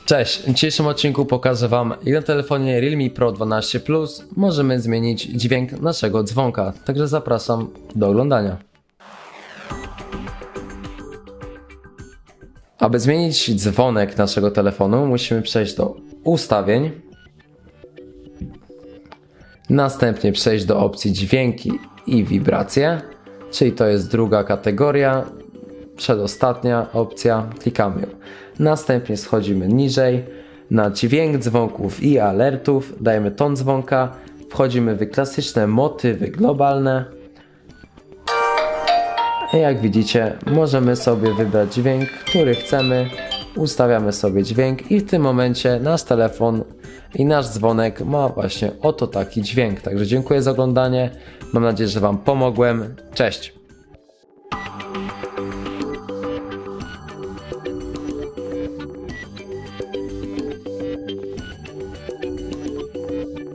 Cześć, w dzisiejszym odcinku pokażę Wam, jak na telefonie Realme Pro 12 Plus możemy zmienić dźwięk naszego dzwonka. Także zapraszam do oglądania. Aby zmienić dzwonek naszego telefonu, musimy przejść do ustawień, następnie przejść do opcji dźwięki i wibracje, czyli to jest druga kategoria, przedostatnia opcja, klikamy ją. Następnie schodzimy niżej na dźwięk dzwonków i alertów, dajemy ton dzwonka, wchodzimy w klasyczne motywy globalne. I jak widzicie, możemy sobie wybrać dźwięk, który chcemy, ustawiamy sobie dźwięk i w tym momencie nasz telefon i nasz dzwonek ma właśnie oto taki dźwięk. Także dziękuję za oglądanie, mam nadzieję, że Wam pomogłem. Cześć!